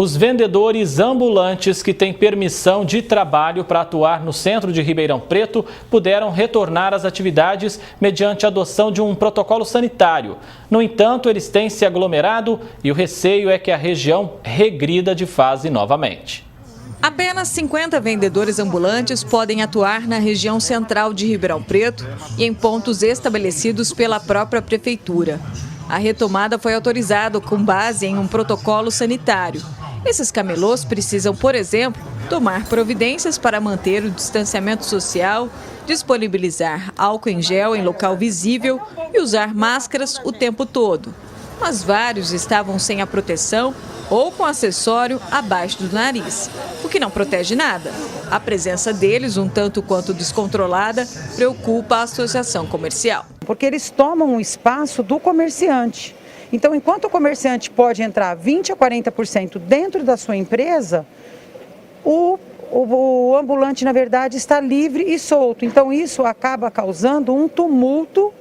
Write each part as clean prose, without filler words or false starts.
Os vendedores ambulantes que têm permissão de trabalho para atuar no centro de Ribeirão Preto puderam retornar às atividades mediante a adoção de um protocolo sanitário. No entanto, eles têm se aglomerado e o receio é que a região regrida de fase novamente. Apenas 50 vendedores ambulantes podem atuar na região central de Ribeirão Preto e em pontos estabelecidos pela própria prefeitura. A retomada foi autorizada com base em um protocolo sanitário. Esses camelôs precisam, por exemplo, tomar providências para manter o distanciamento social, disponibilizar álcool em gel em local visível e usar máscaras o tempo todo. Mas vários estavam sem a proteção ou com acessório abaixo do nariz, o que não protege nada. A presença deles, um tanto quanto descontrolada, preocupa a associação comercial. Porque eles tomam um espaço do comerciante. Então, enquanto o comerciante pode entrar 20% a 40% dentro da sua empresa, o ambulante, na verdade, está livre e solto. Então, isso acaba causando um tumulto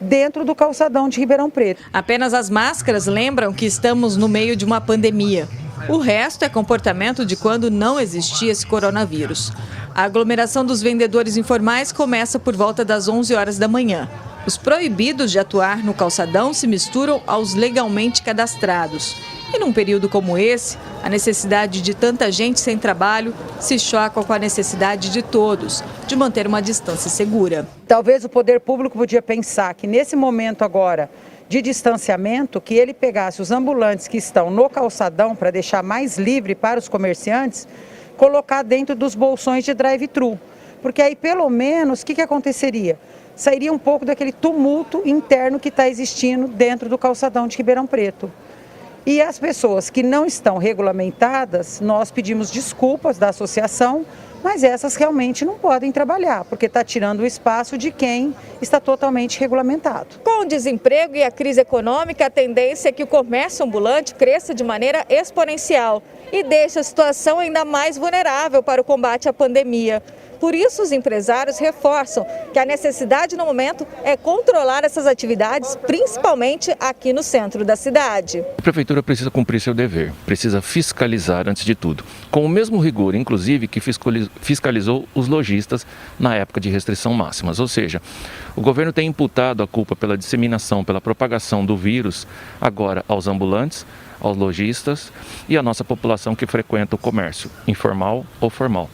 dentro do calçadão de Ribeirão Preto. Apenas as máscaras lembram que estamos no meio de uma pandemia. O resto é comportamento de quando não existia esse coronavírus. A aglomeração dos vendedores informais começa por volta das 11 horas da manhã. Os proibidos de atuar no calçadão se misturam aos legalmente cadastrados. E num período como esse, a necessidade de tanta gente sem trabalho se choca com a necessidade de todos de manter uma distância segura. Talvez o poder público podia pensar que nesse momento agora de distanciamento, que ele pegasse os ambulantes que estão no calçadão para deixar mais livre para os comerciantes, colocar dentro dos bolsões de drive-thru. Porque aí pelo menos o que aconteceria? Sairia um pouco daquele tumulto interno que está existindo dentro do calçadão de Ribeirão Preto. E as pessoas que não estão regulamentadas, nós pedimos desculpas da associação, mas essas realmente não podem trabalhar, porque está tirando o espaço de quem está totalmente regulamentado. Com o desemprego e a crise econômica, a tendência é que o comércio ambulante cresça de maneira exponencial e deixe a situação ainda mais vulnerável para o combate à pandemia. Por isso, os empresários reforçam que a necessidade no momento é controlar essas atividades, principalmente aqui no centro da cidade. A prefeitura precisa cumprir seu dever, precisa fiscalizar antes de tudo, com o mesmo rigor, inclusive, que fiscalizou os lojistas na época de restrição máximas. Ou seja, o governo tem imputado a culpa pela disseminação, pela propagação do vírus agora aos ambulantes, aos lojistas e à nossa população que frequenta o comércio, informal ou formal.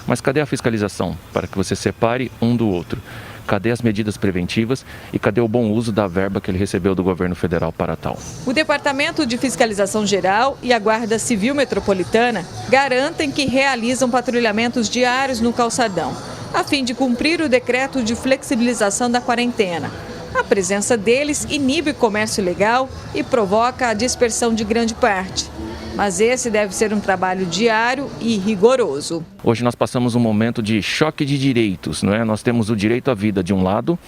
Mas cadê a fiscalização para que você separe um do outro? Cadê as medidas preventivas e cadê o bom uso da verba que ele recebeu do governo federal para tal? O Departamento de Fiscalização Geral e a Guarda Civil Metropolitana garantem que realizam patrulhamentos diários no calçadão, a fim de cumprir o decreto de flexibilização da quarentena. A presença deles inibe o comércio ilegal e provoca a dispersão de grande parte. Mas esse deve ser um trabalho diário e rigoroso. Hoje nós passamos um momento de choque de direitos, não é? Nós temos o direito à vida de um lado,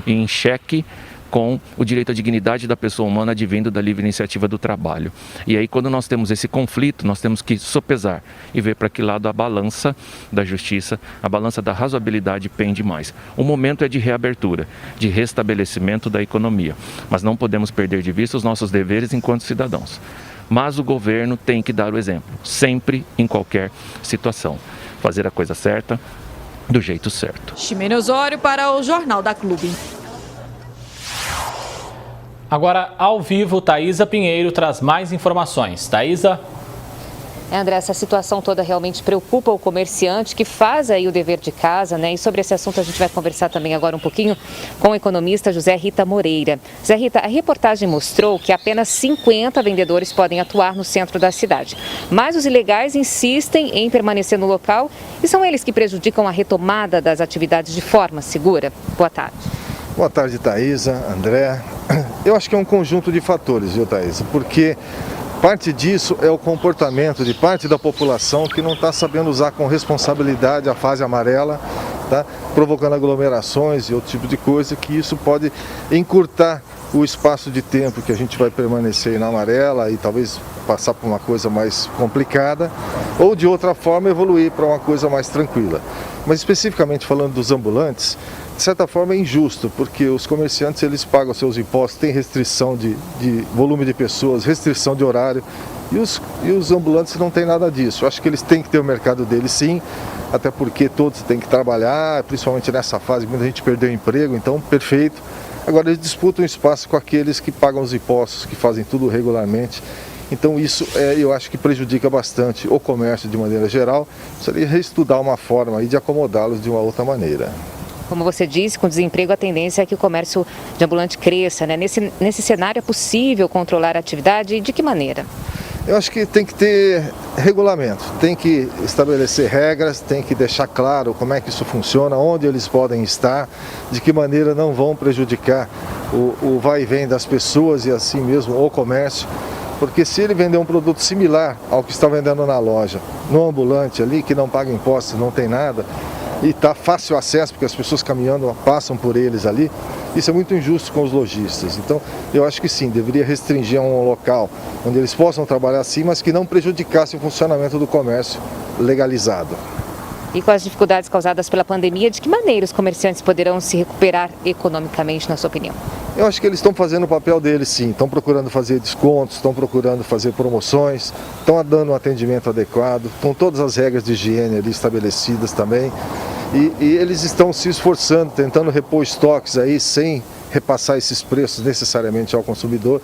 em xeque com o direito à dignidade da pessoa humana advindo da livre iniciativa do trabalho. E aí, quando nós temos esse conflito, nós temos que sopesar e ver para que lado a balança da justiça, a balança da razoabilidade pende mais. O momento é de reabertura, de restabelecimento da economia, mas não podemos perder de vista os nossos deveres enquanto cidadãos. Mas o governo tem que dar o exemplo, sempre, em qualquer situação. Fazer a coisa certa, do jeito certo. Ximene Osório para o Jornal da Clube. Agora, ao vivo, Thaisa Pinheiro traz mais informações. Thaisa. André, essa situação toda realmente preocupa o comerciante que faz aí o dever de casa, né? E sobre esse assunto a gente vai conversar também agora um pouquinho com o economista José Rita Moreira. José Rita, a reportagem mostrou que apenas 50 vendedores podem atuar no centro da cidade. Mas os ilegais insistem em permanecer no local e são eles que prejudicam a retomada das atividades de forma segura. Boa tarde. Boa tarde, Thaisa, André. Eu acho que é um conjunto de fatores, viu, Thaisa? Porque parte disso é o comportamento de parte da população que não está sabendo usar com responsabilidade a fase amarela, tá? Provocando aglomerações e outro tipo de coisa, que isso pode encurtar o espaço de tempo que a gente vai permanecer na amarela e talvez passar por uma coisa mais complicada, ou de outra forma evoluir para uma coisa mais tranquila. Mas especificamente falando dos ambulantes, de certa forma é injusto, porque os comerciantes eles pagam seus impostos, tem restrição de volume de pessoas, restrição de horário, E os ambulantes não têm nada disso. Eu acho que eles têm que ter o mercado deles, sim, até porque todos têm que trabalhar, principalmente nessa fase, muita gente perdeu o emprego, então perfeito. Agora eles disputam espaço com aqueles que pagam os impostos, que fazem tudo regularmente. Então isso eu acho que prejudica bastante o comércio de maneira geral. Precisaria reestudar uma forma aí de acomodá-los de uma outra maneira. Como você disse, com desemprego a tendência é que o comércio de ambulante cresça, né? Nesse cenário é possível controlar a atividade e de que maneira? Eu acho que tem que ter regulamento, tem que estabelecer regras, tem que deixar claro como é que isso funciona, onde eles podem estar, de que maneira não vão prejudicar o vai e vem das pessoas e assim mesmo o comércio. Porque se ele vender um produto similar ao que está vendendo na loja, no ambulante ali, que não paga impostos, não tem nada, e está fácil acesso, porque as pessoas caminhando passam por eles ali, isso é muito injusto com os lojistas. Então, eu acho que sim, deveria restringir um local onde eles possam trabalhar sim, mas que não prejudicasse o funcionamento do comércio legalizado. E com as dificuldades causadas pela pandemia, de que maneira os comerciantes poderão se recuperar economicamente, na sua opinião? Eu acho que eles estão fazendo o papel deles sim, estão procurando fazer descontos, estão procurando fazer promoções, estão dando um atendimento adequado, com todas as regras de higiene ali estabelecidas também. E eles estão se esforçando, tentando repor estoques aí sem repassar esses preços necessariamente ao consumidor.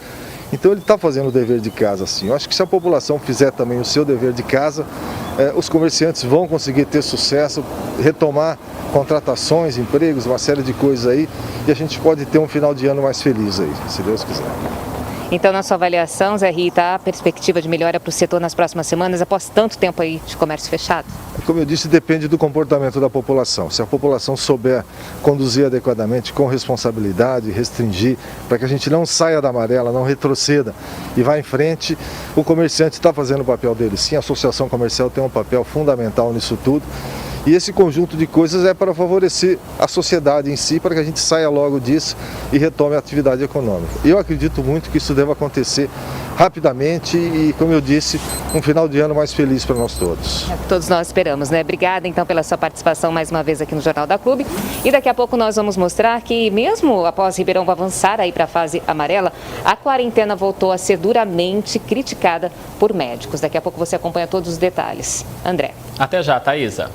Então ele está fazendo o dever de casa sim. Eu acho que se a população fizer também o seu dever de casa, os comerciantes vão conseguir ter sucesso, retomar contratações, empregos, uma série de coisas aí, e a gente pode ter um final de ano mais feliz aí, se Deus quiser. Então, na sua avaliação, Zé Rita, a perspectiva de melhora para o setor nas próximas semanas, após tanto tempo aí de comércio fechado? Como eu disse, depende do comportamento da população. Se a população souber conduzir adequadamente, com responsabilidade, restringir, para que a gente não saia da amarela, não retroceda e vá em frente, o comerciante está fazendo o papel dele. Sim, a associação comercial tem um papel fundamental nisso tudo. E esse conjunto de coisas é para favorecer a sociedade em si, para que a gente saia logo disso e retome a atividade econômica. Eu acredito muito que isso deva acontecer rapidamente e, como eu disse, um final de ano mais feliz para nós todos. Todos nós esperamos, né? Obrigada, então, pela sua participação mais uma vez aqui no Jornal da Clube. E daqui a pouco nós vamos mostrar que, mesmo após Ribeirão avançar aí para a fase amarela, a quarentena voltou a ser duramente criticada por médicos. Daqui a pouco você acompanha todos os detalhes. André. Até já, Thaísa.